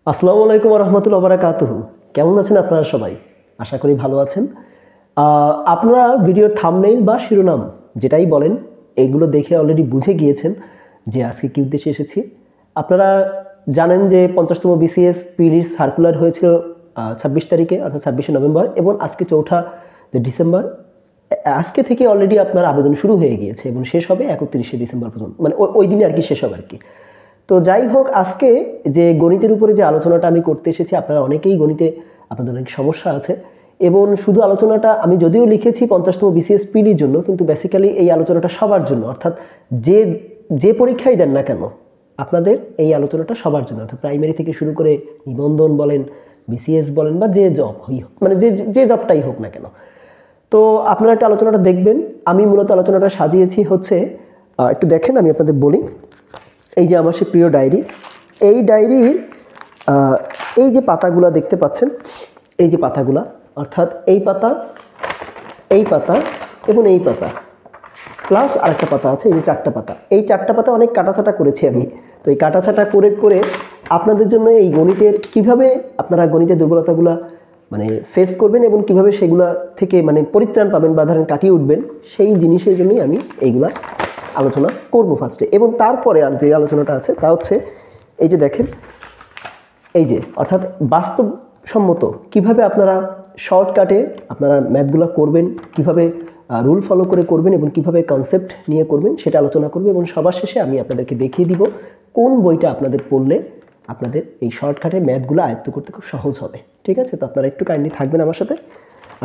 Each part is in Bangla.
আসসালামু আলাইকুম ওয়া রাহমাতুল্লাহি ওয়া বারাকাতুহু। কেমন আছেন আপনারা সবাই? আশা করি ভালো আছেন। আপনারা ভিডিওর থাম্বনেইল বা শিরোনাম যেটাই বলেন, এগুলো দেখে অলরেডি বুঝে গিয়েছেন যে আজকে কি উদ্দেশ্যে এসেছি। আপনারা জানেন যে ৫০তম বিসিএস প্রিলির সার্কুলার হয়েছিল ২৬ তারিখে অর্থাৎ ২৬শে নভেম্বর এবং আজকে ৪ঠা ডিসেম্বর। আজকে থেকে অলরেডি আপনার আবেদন শুরু হয়ে গিয়েছে এবং শেষ হবে ৩১শে ডিসেম্বর পর্যন্ত। মানে ওই দিনে আরকি শেষ হবে আরকি। তো যাই হোক, আজকে যে গণিতের উপরে যে আলোচনাটা আমি করতে এসেছি, আপনারা অনেকেই গণিতে আপনাদের অনেক সমস্যা আছে এবং শুধু আলোচনাটা আমি যদিও লিখেছি ৫০তম বিসিএস প্রিলির জন্য, কিন্তু বেসিক্যালি এই আলোচনাটা সবার জন্য, অর্থাৎ যে যে পরীক্ষাই দেন না কেন আপনাদের এই আলোচনাটা সবার জন্য, অর্থাৎ প্রাইমারি থেকে শুরু করে নিবন্ধন বলেন, বিসিএস বলেন বা যে জব মানে যে জবটাই হোক না কেন। তো আপনারা একটা আলোচনাটা দেখবেন। আমি মূলত আলোচনাটা সাজিয়েছি হচ্ছে, একটু দেখেন আমি আপনাদের বলি। এই যে আমার সে প্রিয় ডায়েরি, এই ডায়েরির এই যে পাতাগুলা দেখতে পাচ্ছেন, এই যে পাতাগুলা, অর্থাৎ এই পাতা এবং এই পাতা প্লাস আরেকটা পাতা আছে, এই যে 4টা পাতা। এই 4টা পাতা অনেক কাটাছাটা করেছি আমি। তো এই কাটাছাটা করে আপনাদের জন্য এই গণিতের কিভাবে আপনারা গণিতের দুর্বলতাগুলা মানে ফেস করবেন এবং কিভাবে সেগুলা থেকে মানে পরিত্রাণ পাবেন বা ধরেন কাটিয়ে উঠবেন, সেই জিনিসের জন্যই আমি এইগুলা আলোচনা করব ফার্স্টে। এবং তারপরে আর যে আলোচনাটা আছে তা হচ্ছে এই যে দেখেন, এই যে অর্থাৎ বাস্তবসম্মত কিভাবে আপনারা শর্টকাটে আপনারা ম্যাথগুলো করবেন, কিভাবে রুল ফলো করে করবেন এবং কিভাবে কনসেপ্ট নিয়ে করবেন সেটা আলোচনা করব। এবং সবার শেষে আমি আপনাদেরকে দেখিয়ে দিব কোন বইটা আপনাদের পড়লে আপনাদের এই শর্টকাটে ম্যাথগুলো আয়ত্ত করতে খুব সহজ হবে। ঠিক আছে? তো আপনারা একটু কাইন্ডলি থাকবেন আমার সাথে,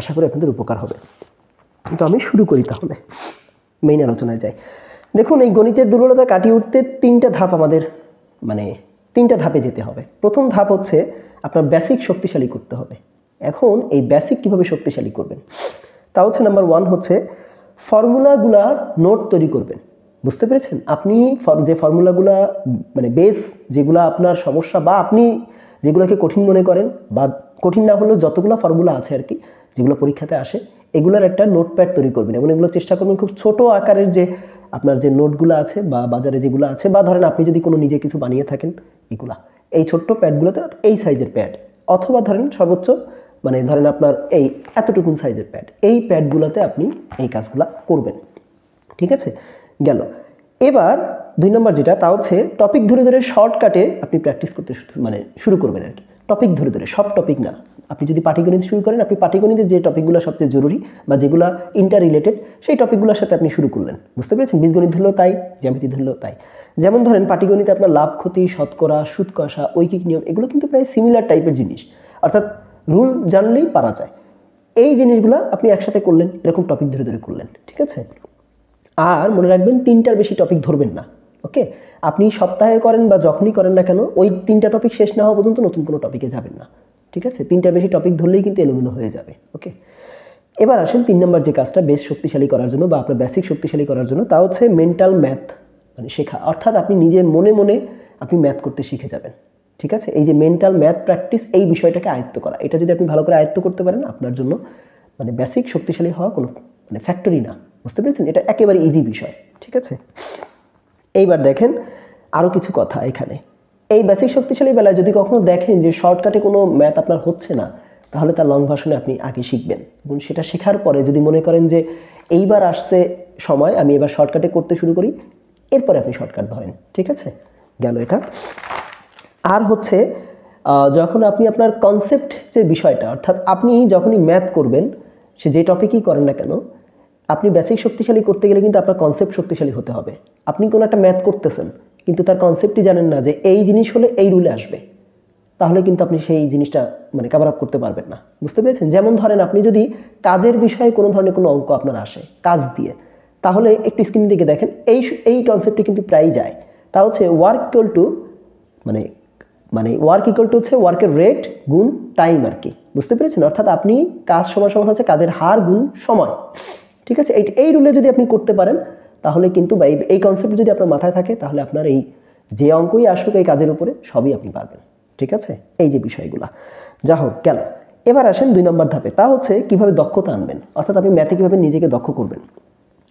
আশা করি আপনাদের উপকার হবে। তো আমি শুরু করি তাহলে, মেইন আলোচনায় যাই। দেখুন, এই গণিতের দুর্বলতা কাটিয়ে উঠতে 3টা ধাপ আমাদের মানে 3টা ধাপে যেতে হবে। প্রথম ধাপ হচ্ছে আপনার বেসিক শক্তিশালী করতে হবে। এখন এই বেসিক কিভাবে শক্তিশালী করবেন তা হচ্ছে, নাম্বার 1 হচ্ছে ফর্মুলাগুলার নোট তৈরি করবেন। বুঝতে পেরেছেন? আপনি যে ফর্মুলাগুলা মানে বেস যেগুলা আপনার সমস্যা বা আপনি যেগুলোকে কঠিন মনে করেন, বা কঠিন না হলেও যতগুলো ফর্মুলা আছে আর কি যেগুলো পরীক্ষাতে আসে, এগুলোর একটা নোটপ্যাড তৈরি করবেন এবং এগুলো চেষ্টা করবেন খুব ছোট আকারের যে আপনার যে নোটগুলো আছে বা বাজারে যেগুলো আছে, বা ধরেন আপনি যদি কোনো নিজে কিছু বানিয়ে থাকেন, এগুলা এই ছোট্ট প্যাডগুলোতে এই সাইজের প্যাড, অথবা ধরেন সর্বোচ্চ মানে ধরেন আপনার এই এতটুকুন সাইজের প্যাড, এই প্যাডগুলোতে আপনি এই কাজগুলা করবেন। ঠিক আছে? গেল। এবার 2 নম্বর যেটা তা হচ্ছে টপিক ধরে শর্টকাটে আপনি প্র্যাকটিস করতে মানে শুরু করবেন আর কি। টপিক ধরে, সব টপিক না। আপনি যদি পাটিগণিত শুরু করেন, আপনি পাটিগণিতের যে টপিকগুলো সবচেয়ে জরুরি বা যেগুলো ইন্টার রিলেটেড, সেই টপিকগুলোর সাথে আপনি শুরু করলেন। বুঝতে পেরেছেন? বীজগণিত ধরলেও তাই, জ্যামিতি ধরলেও তাই। যেমন ধরেন পাটিগণিতে আপনার লাভ ক্ষতি, শতকরা, সুদ কষা, ঐকিক নিয়ম, এগুলো কিন্তু প্রায় সিমিলার টাইপের জিনিস, অর্থাৎ রুল জানলেই পারা যায়। এই জিনিসগুলো আপনি একসাথে করলেন, এরকম টপিক ধরে করলেন। ঠিক আছে? আর মনে রাখবেন 3টার বেশি টপিক ধরবেন না। ওকে? আপনি সপ্তাহে করেন বা যখনই করেন না কেন, ওই 3টা টপিক শেষ না হওয়া পর্যন্ত নতুন কোনো টপিকে যাবেন না। ঠিক আছে? 3টার বেশি টপিক ধরলেই কিন্তু এলোমেলো হয়ে যাবে। ওকে? এবার আসেন 3 নম্বর যে কাজটা বেস শক্তিশালী করার জন্য বা আপনার বেসিক শক্তিশালী করার জন্য, তা হচ্ছে মেন্টাল ম্যাথ মানে শেখা। অর্থাৎ আপনি নিজে মনে আপনি ম্যাথ করতে শিখে যাবেন। ঠিক আছে? এই যে মেন্টাল ম্যাথ প্র্যাকটিস, এই বিষয়টাকে আয়ত্ত করা, এটা যদি আপনি ভালো করে আয়ত্ত করতে পারেন, আপনার জন্য মানে বেসিক শক্তিশালী হওয়া কোনো মানে ফ্যাক্টরি না। বুঝতে পেরেছেন? এটা একেবারে ইজি বিষয়। ঠিক আছে? এইবার দেখেন আরও কিছু কথা এখানে। এই বেসিক শক্তিশালী বেলায় যদি কখনো দেখেন যে শর্টকাটে কোনো ম্যাথ আপনার হচ্ছে না, তাহলে তার লং ভার্সনে আপনি আগে শিখবেন এবং সেটা শেখার পরে যদি মনে করেন যে এইবার আসছে সময় আমি এবার শর্টকাটে করতে শুরু করি, এরপরে আপনি শর্টকাট ধরেন। ঠিক আছে? গেল এটা। আর হচ্ছে যখন আপনি আপনার কনসেপ্ট যে বিষয়টা, অর্থাৎ আপনি যখনই ম্যাথ করবেন, সে যে টপিকই করেন না কেন, আপনি বেসিক শক্তিশালী করতে গেলে কিন্তু আপনার কনসেপ্ট শক্তিশালী হতে হবে। আপনি কোনো একটা ম্যাথ করতেছেন কিন্তু তার কনসেপ্টই জানেন না যে এই জিনিস হলে এই রুলে আসবে, তাহলে কিন্তু আপনি সেই জিনিসটা মানে কভার আপ করতে পারবেন না। বুঝতে পেরেছেন? যেমন ধরেন আপনি যদি কাজের বিষয়ে কোনো ধরনের কোনো অঙ্ক আপনার আসে কাজ দিয়ে, তাহলে একটু স্ক্রিন দিকে দেখেন, এই কনসেপ্টটি কিন্তু প্রায়ই যায়। তা হচ্ছে ওয়ার্ক ইকুয়াল টু মানে ওয়ার্ক ইকুয়াল টু হচ্ছে ওয়ার্কের রেট গুণ টাইম আর কি। বুঝতে পেরেছেন? অর্থাৎ আপনি কাজ সমান হচ্ছে কাজের হার গুণ সময়। ঠিক আছে? এই রুলে যদি আপনি করতে পারেন, তাহলে কিন্তু বা এই কনসেপ্ট যদি আপনার মাথায় থাকে, তাহলে আপনার এই যে অঙ্কই আসুক এই কাজের উপরে সবই আপনি পারবেন। ঠিক আছে? এই যে বিষয়গুলা যা হোক গেল। এবার আসেন 2 নম্বর ধাপে, তা হচ্ছে কিভাবে দক্ষতা আনবেন, অর্থাৎ আপনি ম্যাথে কিভাবে নিজেকে দক্ষ করবেন।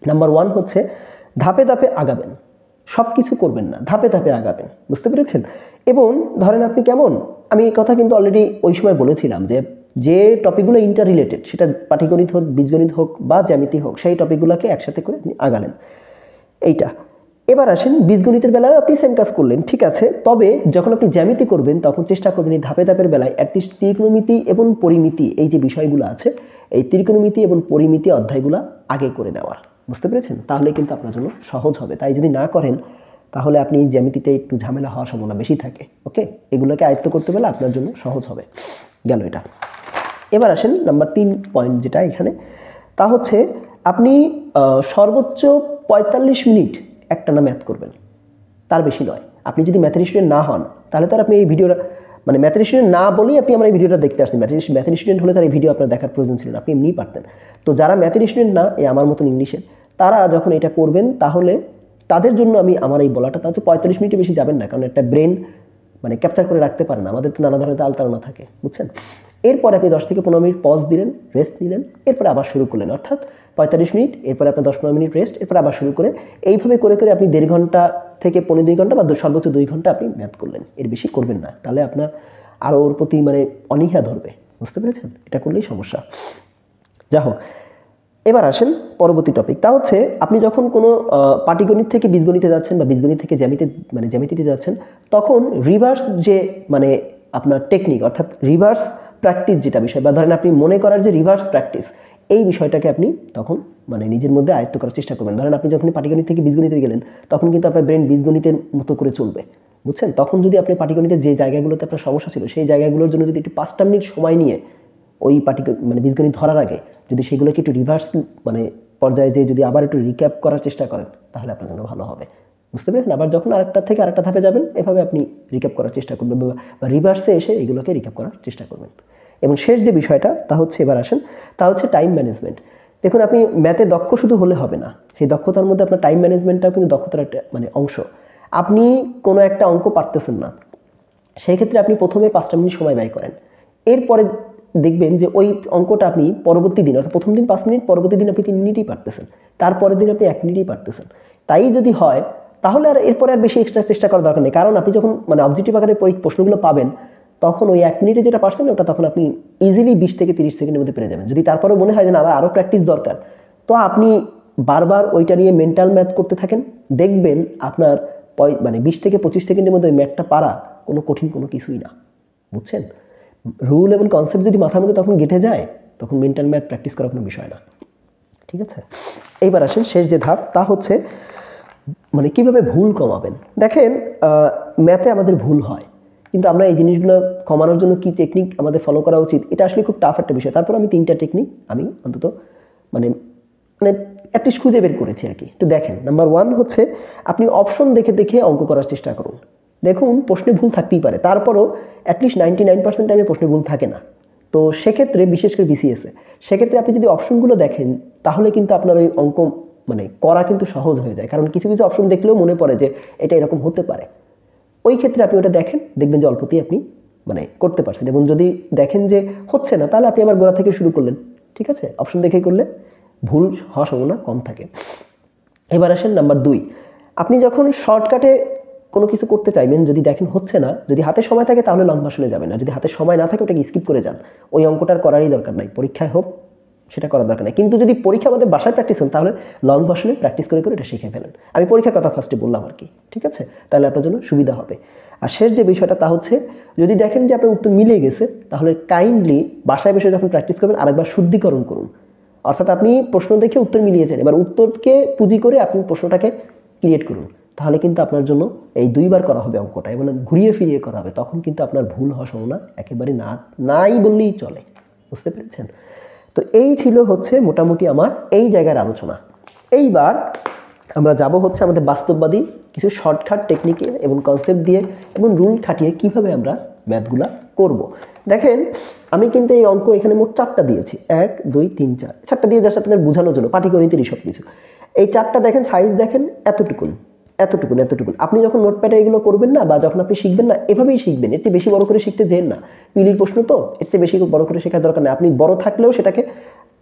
নাম্বার 1 হচ্ছে ধাপে ধাপে আগাবেন। সব কিছু করবেন না, ধাপে ধাপে আগাবেন। বুঝতে পেরেছেন? এবং ধরেন আপনি কেমন, আমি এই কথা কিন্তু অলরেডি ওই সময় বলেছিলাম যে যে টপিকগুলো ইন্টার রিলেটেড, সেটা পাটিগণিত হোক, বীজগণিত হোক বা জ্যামিতি হোক, সেই টপিকগুলোকে একসাথে করে আপনি আগালেন। এইটা এবার আসেন বীজগণিতের বেলায় আপনি সেম কাজ করলেন, ঠিক আছে। তবে যখন আপনি জ্যামিতি করবেন তখন চেষ্টা করবেন এই ধাপে ধাপের বেলায় অ্যাটলিস্ট ত্রিকোণমিতি এবং পরিমিতি, এই যে বিষয়গুলো আছে, এই ত্রিকোণমিতি এবং পরিমিতি অধ্যায়গুলো আগে করে নেওয়ার। বুঝতে পেরেছেন? তাহলে কিন্তু আপনার জন্য সহজ হবে। তাই যদি না করেন তাহলে আপনি জ্যামিতিতে একটু ঝামেলা হওয়ার সম্ভাবনা বেশি থাকে। ওকে, এগুলোকে আয়ত্ত করতে পারলে আপনার জন্য সহজ হবে। গেল এটা। এবার আসেন নাম্বার 3 পয়েন্ট যেটা এখানে, তা হচ্ছে আপনি সর্বোচ্চ 45 মিনিট একটানা ম্যাথ করবেন, তার বেশি নয়। আপনি যদি ম্যাথের স্টুডেন্ট না হন তাহলে তো আর আপনি এই ভিডিওটা, মানে ম্যাথের স্টুডেন্ট না বলেই আপনি আমার এই ভিডিওটা দেখতে আসছেন। ম্যাথের স্টুডেন্ট হলে তার এই ভিডিও আপনার দেখার প্রয়োজন ছিল না, আপনি এমনিই পারতেন। তো যারা ম্যাথের স্টুডেন্ট না, এই আমার মতন ইংলিশের, তারা যখন এটা করবেন তাহলে তাদের জন্য আমি আমার এই বলাটা, তা হচ্ছে 45 মিনিটে বেশি যাবেন না, কারণ একটা ব্রেন মানে ক্যাপচার করে রাখতে পারে না, আমাদের তো নানা ধরনের আলতারণা থাকে, বুঝছেন। এরপরে আপনি 10 থেকে 15 মিনিট পজ দিলেন, রেস্ট নিলেন, এরপরে আবার শুরু করলেন, অর্থাৎ 45 মিনিট, এরপরে আপনার 10-15 মিনিট রেস্ট, এরপরে আবার শুরু করে এইভাবে করে করে আপনি 1.5 ঘন্টা থেকে 1.5-2 ঘন্টা বা সর্বোচ্চ 2 ঘন্টা আপনি ম্যাথ করলেন। এর বেশি করবেন না, তাহলে আপনার আরও ওর প্রতি মানে অনীহা ধরবে। বুঝতে পেরেছেন? এটা করলেই সমস্যা। যা হোক, এবার আসেন পরবর্তী টপিক, তা হচ্ছে আপনি যখন কোনো পাটিগণিত থেকে বীজগণিতে যাচ্ছেন বা বীজগণিত থেকে জ্যামিতিতে যাচ্ছেন, তখন রিভার্স যে মানে আপনার টেকনিক, অর্থাৎ রিভার্স প্র্যাকটিস যেটা বিষয়, বা ধরেন আপনি মনে করার যে রিভার্স প্র্যাকটিস, এই বিষয়টাকে আপনি তখন মানে নিজের মধ্যে আয়ত্ত করার চেষ্টা করবেন। ধরেন আপনি যখন পাটিগণিত থেকে বীজগণিতে গেলেন, তখন কিন্তু আপনার ব্রেন বীজগণিতের মতো করে চলবে, বুঝছেন। তখন যদি আপনি পাটিগণিতের যে জায়গাগুলোতে আপনার সমস্যা ছিল, সেই জায়গাগুলোর জন্য যদি একটু 5টা মিনিট সময় নিয়ে ওই মানে বীজগণিত ধরার আগে যদি সেগুলোকে একটু রিভার্স মানে পর্যায়ে যে যদি আবার একটু রিক্যাপ করার চেষ্টা করেন, তাহলে আপনার জন্য ভালো হবে। বুঝতে পেরেছেন? আবার যখন আরেকটা থেকে আরেকটা ধাপে যাবেন, এভাবে আপনি রিক্যাপ করার চেষ্টা করবেন বা রিভার্সে এসে এগুলোকে রিক্যাপ করার চেষ্টা করবেন। এবং শেষ যে বিষয়টা, তা হচ্ছে এবার আসেন, তা হচ্ছে টাইম ম্যানেজমেন্ট। দেখুন, আপনি ম্যাথে দক্ষ শুধু হলে হবে না, সেই দক্ষতার মধ্যে আপনার টাইম ম্যানেজমেন্টটাও কিন্তু দক্ষতার একটা মানে অংশ। আপনি কোনো একটা অঙ্ক পারতেছেন না, সেই ক্ষেত্রে আপনি প্রথমে 5টা মিনিট সময় ব্যয় করেন, এরপরে দেখবেন যে ওই অঙ্কটা আপনি পরবর্তী দিন, অর্থাৎ প্রথম দিন 5 মিনিট, পরবর্তী দিন আপনি 3 মিনিটই পারতেছেন, তারপরের দিন আপনি 1 মিনিটই পারতেছেন। তাই যদি হয় তাহলে আর এরপরে আর বেশি এক্সট্রা চেষ্টা করার দরকার নেই, কারণ আপনি যখন মানে অবজেক্টিভ আকারে প্রশ্নগুলো পাবেন, তখন ওই 1 মিনিটে যেটা পারছেন ওটা তখন আপনি ইজিলি 20 থেকে 30 সেকেন্ডের মধ্যে পেরে যাবেন। যদি তারপরেও মনে হয় যে না আবার আরও প্র্যাকটিস দরকার, তো আপনি বারবার ওইটা নিয়ে মেন্টাল ম্যাথ করতে থাকেন, দেখবেন আপনার মানে 20 থেকে 25 সেকেন্ডের মধ্যে ওই ম্যাথটা পারা কোনো কঠিন কোনো কিছুই না, বুঝছেন। রুল এবং কনসেপ্ট যদি মাথার মধ্যে তখন গেঁথে যায়, তখন মেন্টাল ম্যাথ প্র্যাকটিস করার কোনো বিষয় না। ঠিক আছে, এইবার আসেন শেষ যে ধাপ, তা হচ্ছে মানে কিভাবে ভুল কমাবেন। দেখেন, ম্যাথে আমাদের ভুল হয়, কিন্তু আমরা এই জিনিসগুলো কমানোর জন্য কি টেকনিক আমাদের ফলো করা উচিত, এটা আসলে খুব টাফ একটা বিষয়। তারপর আমি 3টা টেকনিক আমি অন্তত মানে মানে অ্যাটলিস্ট খুঁজে বের করেছি আর কি। একটু দেখেন, নাম্বার 1 হচ্ছে আপনি অপশন দেখে দেখে অঙ্ক করার চেষ্টা করুন। দেখুন, প্রশ্নে ভুল থাকতেই পারে, তারপরও অ্যাটলিস্ট 99% টাইমে প্রশ্নে ভুল থাকে না। তো সেক্ষেত্রে বিশেষ করে বিসিএসে, সেক্ষেত্রে আপনি যদি অপশনগুলো দেখেন, তাহলে কিন্তু আপনার ওই অঙ্ক মানে করা কিন্তু সহজ হয়ে যায়, কারণ কিছু কিছু অপশন দেখলেও মনে পড়ে যে এটা এরকম হতে পারে। ওই ক্ষেত্রে আপনি ওটা দেখেন, দেখবেন যে অল্পতেই আপনি মানে করতে পারছেন। এবং যদি দেখেন যে হচ্ছে না, তাহলে আপনি আবার গোড়া থেকে শুরু করলেন। ঠিক আছে, অপশন দেখেই করলে ভুল হওয়ার সম্ভাবনা কম থাকে। এবার আসেন নাম্বার 2, আপনি যখন শর্টকাটে কোনো কিছু করতে চাইবেন, যদি দেখেন হচ্ছে না, যদি হাতে সময় থাকে তাহলে লং ভার্সনে যাবেন, আর যদি হাতে সময় না থাকে ওটাকে স্কিপ করে যান। ওই অঙ্কটার করারই দরকার নাই, পরীক্ষায় হোক সেটা করার দরকার নাই। কিন্তু যদি পরীক্ষা আমাদের বাসায় প্র্যাকটিস হন, তাহলে লং ভার্সনে প্র্যাকটিস করে করে এটা শিখে ফেলেন। আমি পরীক্ষার কথা ফার্স্টে বললাম আর কি, ঠিক আছে, তাহলে আপনার জন্য সুবিধা হবে। আর শেষ যে বিষয়টা, তা হচ্ছে যদি দেখেন যে আপনার উত্তর মিলে গেছে, তাহলে কাইন্ডলি বাসায় বসে যখন প্র্যাকটিস করবেন আরেকবার শুদ্ধিকরণ করুন। অর্থাৎ আপনি প্রশ্ন দেখে উত্তর মিলিয়েছেন, এবার উত্তরকে পুঁজি করে আপনি প্রশ্নটাকে ক্রিয়েট করুন, তাহলে কিন্তু আপনার জন্য এই 2বার করা হবে অঙ্কটা, এবং ঘুরিয়ে ফিরিয়ে করা হবে, তখন কিন্তু আপনার ভুল হওয়ার সম্ভাবনা একেবারে নাই বললেই চলে। বুঝতে পেরেছেন? তো এই ছিল হচ্ছে মোটামুটি আমার এই জায়গার আলোচনা। এইবার আমরা যাব হচ্ছে আমাদের বাস্তববাদী কিছু শর্টকাট টেকনিকে এবং কনসেপ্ট দিয়ে এবং রুল খাটিয়ে কিভাবে আমরা ম্যাথগুলা করব। দেখেন, আমি কিন্তু এই অঙ্ক এখানে মোট 4টা দিয়েছি, 1 2 3 4টা দিয়ে জাস্ট আপনাদের বোঝানোর জন্য, পাটিগণিতের সব কিছু। এই 4টা দেখেন, সাইজ দেখেন এতটুকুন, এতটুকুন এতটুকুন। আপনি যখন নোটপ্যাডে এগুলো করবেন না বা যখন আপনি শিখবেন না, এভাবেই শিখবেন, এর চেয়ে বেশি বড় করে শিখতে যেন না। পিলির প্রশ্ন তো, এর চেয়ে বেশি বড় করে শেখার দরকার নেই। আপনি বড় থাকলেও সেটাকে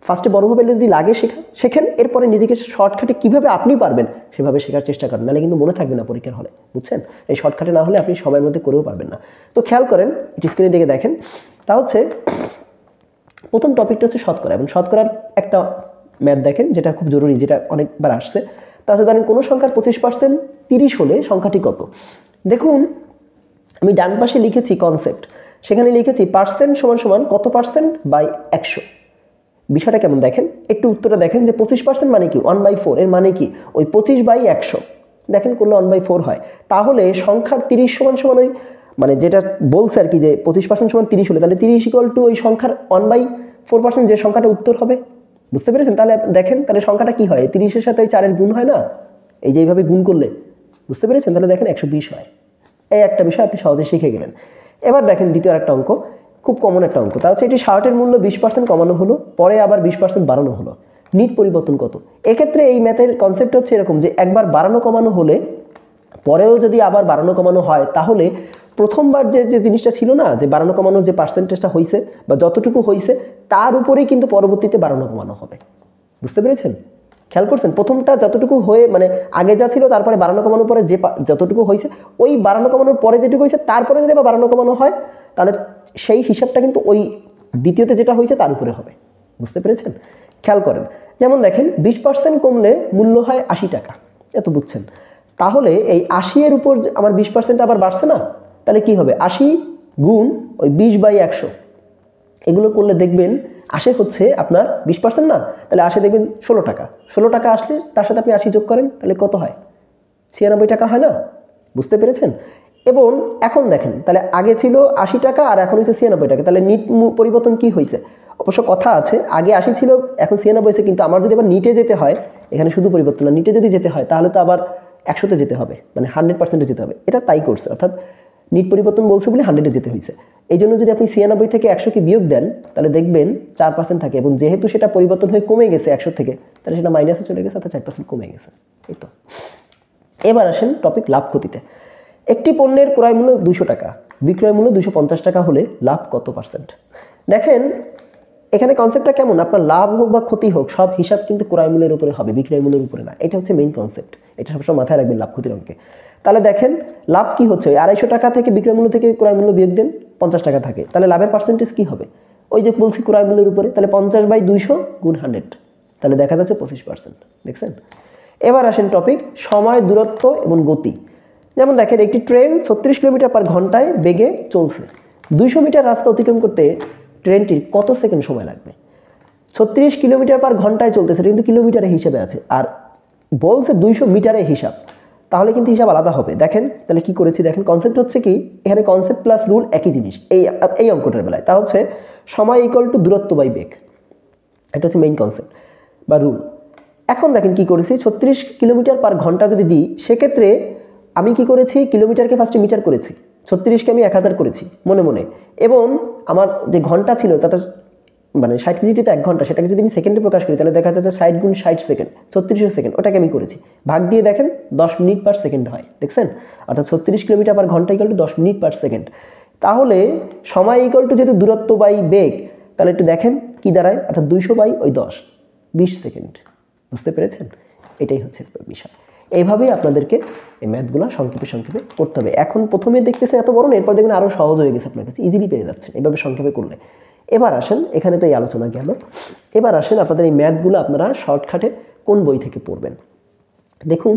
ফার্স্টে বড়ভাবে যদি লাগে শেখেন, এরপরে নিজেকে শর্টকাটে কীভাবে আপনি পারবেন সেভাবে শেখার চেষ্টা করেন, নাহলে কিন্তু মনে থাকবে না পরীক্ষার হলে, বুঝছেন? এই শর্টকাটে না হলে আপনি সময়ের মধ্যে করেও পারবেন না। তো খেয়াল করেন, এটি স্ক্রিনে দিকে দেখেন। তা হচ্ছে প্রথম টপিকটা হচ্ছে শতকরা, এবং শতকরার একটা ম্যাথ দেখেন যেটা খুব জরুরি, যেটা অনেকবার আসছে। তাছাড়া ধরেন কোনো সংখ্যার 25% 30 হলে সংখ্যাটি কত? দেখুন, আমি ডান পাশে লিখেছি কনসেপ্ট, সেখানে লিখেছি পার্সেন্ট সমান সমান কত পার্সেন্ট বাই 100। বিষয়টা কেমন দেখেন, একটু উত্তরটা দেখেন যে 25% মানে কি 1/4, এর মানে কি ওই 25/100 দেখেন করলে 1/4 হয়। তাহলে সংখ্যার 30 সমান সমান ওই মানে যেটা বলছে আর কি, যে 25% সমান 30 হলে তাহলে 30 ইকুয়াল টু ওই সংখ্যার 1/4% যে সংখ্যাটা উত্তর হবে। বুঝতে পেরেছেন? তাহলে দেখেন তাহলে সংখ্যাটা কি হয়, 30-এর সাথে ওই 4-এর গুণ হয় না, এই যে এইভাবে গুণ করলে, বুঝতে পেরেছেন? তাহলে দেখেন 120 হয়। এই একটা বিষয় আপনি সহজে শিখে গেলেন। এবার দেখেন দ্বিতীয় একটা অঙ্ক, খুব কমন একটা অঙ্ক। তা হচ্ছে এটি শার্টের মূল্য 20% কমানো হলো, পরে আবার 20% বাড়ানো হলো, নিট পরিবর্তন কত? এক্ষেত্রে এই ম্যাথের কনসেপ্ট হচ্ছে এরকম যে একবার বাড়ানো কমানো হলে পরেও যদি আবার বাড়ানো কমানো হয়, তাহলে প্রথমবার যে জিনিসটা ছিল না, যে বাড়ানো কমানো যে পার্সেন্টেজটা হয়েছে বা যতটুকু হয়েছে তার উপরেই কিন্তু পরবর্তীতে বাড়ানো কমানো হবে। বুঝতে পেরেছেন? খেয়াল করছেন, প্রথমটা যতটুকু হয়ে মানে আগে যা ছিল তারপরে বাড়ানো কমানোর পরে যে যতটুকু হয়েছে, ওই বাড়ানো কমানোর পরে যেটুকু হয়েছে তারপরে যদি আবার বাড়ানো কমানো হয়, তাহলে সেই হিসাবটা কিন্তু ওই দ্বিতীয়তে যেটা হয়েছে তার উপরে হবে। বুঝতে পেরেছেন? খেয়াল করেন, যেমন দেখেন 20% কমলে মূল্য হয় 80 টাকা, এত বুঝছেন? তাহলে এই 80 এর উপর আমার 20% আবার বাড়ছে না, তাহলে কি হবে 80 গুণ ওই 20/100, এগুলো করলে দেখবেন আসে হচ্ছে আপনার 20% না, তাহলে আসে দেখবেন 16 টাকা। 16 টাকা আসলে তার সাথে আপনি 80 যোগ করেন, তাহলে কত হয়? 96 টাকা হয় না? বুঝতে পেরেছেন? এবং এখন দেখেন, তাহলে আগে ছিল 80 টাকা আর এখন হচ্ছে 96 টাকা, তাহলে নিট পরিবর্তন কি হয়েছে? অবশ্য কথা আছে, আগে 80 ছিল এখন 96 হয়েছে, কিন্তু আমার যদি আবার নিটে যেতে হয়, এখানে শুধু পরিবর্তন না, নিটে যদি যেতে হয় তাহলে তো আবার 100-তে যেতে হবে, মানে 100%-এ যেতে হবে। এটা তাই করছে, অর্থাৎ নিট পরিবর্তন বলছে বলে 100-এ যেতে হয়েছে। এই জন্য যদি আপনি 96 থেকে 100-কে বিয়োগ দেন, তাহলে দেখবেন 4% থাকে, এবং যেহেতু সেটা পরিবর্তন হয়ে কমে গেছে 100 থেকে, তাহলে সেটা মাইনাসে চলে গেছে, অর্থাৎ 4% কমে গেছে। এই তো। এবার আসেন টপিক লাভ ক্ষতিতে। একটি পণ্যের ক্রয় মূল্য 200 টাকা, বিক্রয় মূল্য 250 টাকা হলে লাভ কত পার্সেন্ট? দেখেন এখানে কনসেপ্টটা কেমন, আপনার লাভ হোক বা ক্ষতি হোক সব হিসাব কিন্তু ক্রয় মূল্যের উপরে হবে, বিক্রয় মূল্যের উপরে না। এটা হচ্ছে মেইন কনসেপ্ট, এটা সবসময় মাথায় রাখবেন লাভ ক্ষতির অঙ্কে। তাহলে দেখেন লাভ কি হচ্ছে, 250 টাকা থেকে বিক্রয় মূল্য থেকে ক্রয় মূল্য বিয়োগ দেন, 50 টাকা থাকে, তাহলে লাভের পার্সেন্টেজ কি হবে? ওই যে বলছি ক্রয় মূল্যের উপরে, তাহলে 50/200 গুণ 100, তাহলে দেখা যাচ্ছে 25%। দেখছেন? এবার আসেন টপিক সময়, দূরত্ব এবং গতি। যেমন দেখেন একটি ট্রেন 36 কিলোমিটার পার ঘন্টায় বেগে চলছে, 200 মিটার রাস্তা অতিক্রম করতে ট্রেনটির কত সেকেন্ড সময় লাগবে? 36 কিলোমিটার পার ঘন্টায় চলতেছে, কিন্তু কিলোমিটারে হিসেবে আছে, আর বলছে 200 মিটারে হিসাব, তাহলে কিন্তু হিসাব আলাদা হবে। দেখেন তাহলে কি করেছি, দেখেন কনসেপ্ট হচ্ছে কি, এখানে কনসেপ্ট প্লাস রুল একই জিনিস এই অঙ্কটার বেলায়। তা হচ্ছে সময় ইকুয়াল টু দূরত্ব বাই বেগ, এটা হচ্ছে মেইন কনসেপ্ট বা রুল। এখন দেখেন কি করেছি, 36 কিলোমিটার পার ঘন্টা যদি দিই, সেক্ষেত্রে আমি কি করেছি, কিলোমিটারকে ফার্স্টে মিটার করেছি, 36কে আমি 1000 করেছি মনে মনে, এবং আমার যে ঘন্টা ছিল তাতে মানে 60 মিনিটে তো 1 ঘন্টা, সেটাকে যদি আমি সেকেন্ডে প্রকাশ করি তাহলে দেখা যাচ্ছে 60 গুণ 60 সেকেন্ড, 36 সেকেন্ড, ওটাকে আমি করেছি ভাগ দিয়ে দেখেন 10 মিনিট পার সেকেন্ড হয়। দেখছেন? অর্থাৎ 36 কিলোমিটার পার ঘন্টা equal to 10 minute per second. তাহলে সময় ইকুয়াল টু যেহেতু দূরত্ব বাই বেগ, তাহলে একটু দেখেন কি দাঁড়ায়, অর্থাৎ 200/10 20 সেকেন্ড। বুঝতে পেরেছেন? এটাই হচ্ছে বিষয়। এইভাবেই আপনাদেরকে এই ম্যাথগুলো সংক্ষেপে সংক্ষেপে করতে হবে। এখন প্রথমে দেখতেছেন এত বড় না, এরপর দেখবেন আরও সহজ হয়ে গেছে, আপনার কাছে ইজিলি পেয়ে যাচ্ছেন এইভাবে সংক্ষেপে করলে। এবার আসেন, এখানে তো এই আলোচনা গেল, এবার আসেন আপনাদের এই ম্যাথগুলো আপনারা শর্টকাটে কোন বই থেকে পড়বেন। দেখুন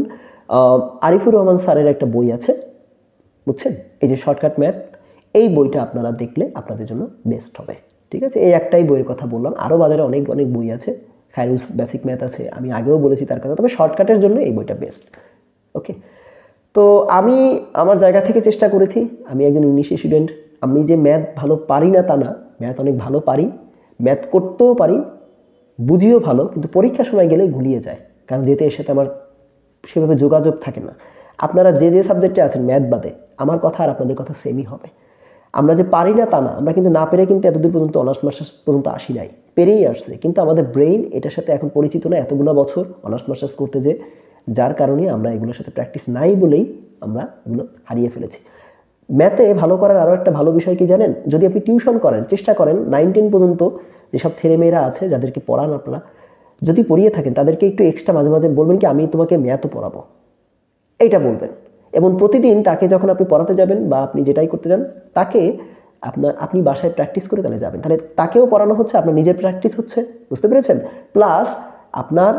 আরিফুর রহমান স্যারের একটা বই আছে, বুঝছেন, এই যে শর্টকাট ম্যাথ, এই বইটা আপনারা দেখলে আপনাদের জন্য বেস্ট হবে। ঠিক আছে? এই একটাই বইয়ের কথা বললাম, আরও বাজারে অনেক অনেক বই আছে, খায়রুলস বেসিক ম্যাথ আছে, আমি আগেও বলেছি তার কথা, তবে শর্টকাটের জন্য এই বইটা বেস্ট। ওকে, তো আমি আমার জায়গা থেকে চেষ্টা করেছি, আমি একজন ইংলিশ স্টুডেন্ট, আমি যে ম্যাথ ভালো পারি না তা না, ম্যাথ অনেক ভালো পারি, ম্যাথ করতেও পারি, বুঝিও ভালো, কিন্তু পরীক্ষার সময় গেলে গুলিয়ে যায়, কারণ যেতে এর সাথে আমার সেভাবে যোগাযোগ থাকে না। আপনারা যে যে সাবজেক্টে আছেন ম্যাথ বাদে, আমার কথা আর আপনাদের কথা সেমই হবে। আমরা যে পারি না তা না, আমরা কিন্তু না পেরে কিন্তু এতদূর পর্যন্ত অনার্স মাস্টার্স পর্যন্ত আসি নাই, পেরেই আসছে, কিন্তু আমাদের ব্রেইন এটার সাথে এখন পরিচিত না, এতগুলো বছর অনার্স মাস্টার্স করতে যে যার কারণে আমরা এগুলোর সাথে প্র্যাকটিস নাই বলেই আমরা এগুলো হারিয়ে ফেলেছি। ম্যাথে ভালো করার আরও একটা ভালো বিষয় কি জানেন, যদি আপনি টিউশন করেন, চেষ্টা করেন 9-10 পর্যন্ত যেসব ছেলেমেয়েরা আছে যাদেরকে পড়ান আপনারা, যদি পড়িয়ে থাকেন তাদেরকে একটু এক্সট্রা মাঝে মাঝে বলবেন কি আমি তোমাকে ম্যাথও পড়াবো, এইটা বলবেন। এবং প্রতিদিন তাকে যখন আপনি পড়াতে যাবেন বা আপনি যেটাই করতে যান তাকে আপনি বাসায় প্র্যাকটিস করে তাহলে যাবেন, তাহলে তাকেও পড়ানো হচ্ছে, আপনার নিজের প্র্যাকটিস হচ্ছে, বুঝতে পেরেছেন? প্লাস আপনার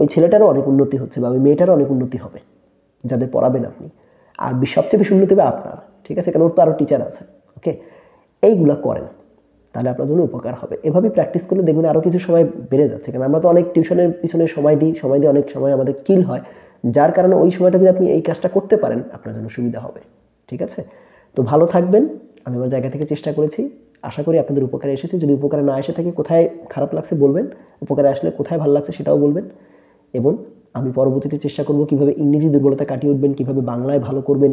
ওই ছেলেটারও অনেক উন্নতি হচ্ছে বা ওই মেয়েটারও অনেক উন্নতি হবে যাদের পড়াবেন আপনি, আর সবচেয়ে বেশি উন্নতি হবে আপনার, ঠিক আছে? কারণ ওর তো আরও টিচার আছে। ওকে, এইগুলা করেন তাহলে আপনার জন্য উপকার হবে। এভাবেই প্র্যাকটিস করলে দেখবেন আরও কিছু সময় বেড়ে যাচ্ছে, কারণ আমরা তো অনেক টিউশনের পিছনে সময় দিই অনেক সময় আমাদের কিল হয়, যার কারণে ওই সময়টা যদি আপনি এই কাজটা করতে পারেন আপনার জন্য সুবিধা হবে, ঠিক আছে? তো ভালো থাকবেন, আমি আমার জায়গা থেকে চেষ্টা করেছি, আশা করি আপনাদের উপকারে এসেছে। যদি উপকারে না এসে থাকে কোথায় খারাপ লাগছে বলবেন, উপকারে আসলে কোথায় ভালো লাগছে সেটাও বলবেন, এবং আমি পরবর্তীতে চেষ্টা করব কীভাবে ইংরেজি দুর্বলতা কাটিয়ে উঠবেন, কীভাবে বাংলায় ভালো করবেন,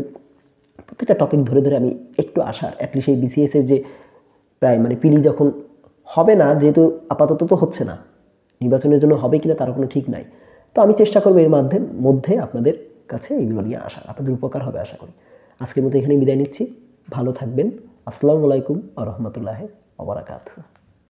প্রত্যেকটা টপিক ধরে ধরে আমি একটু আসার অ্যাটলিস্ট এই বিসিএসের যে প্রায় মানে পিলি যখন হবে না, যেহেতু আপাতত তো হচ্ছে না, নির্বাচনের জন্য হবে কিনা তার কোনো ঠিক নাই, তো আমি চেষ্টা করবো এর মধ্যে আপনাদের কাছে এগুলো নিয়ে আসা, আপনাদের উপকার হবে আশা করি। আজকের মতো এখানেই বিদায় নিচ্ছি, ভালো থাকবেন। আসসালামু আলাইকুম ওয়া রাহমাতুল্লাহি ওয়া বারাকাতুহু।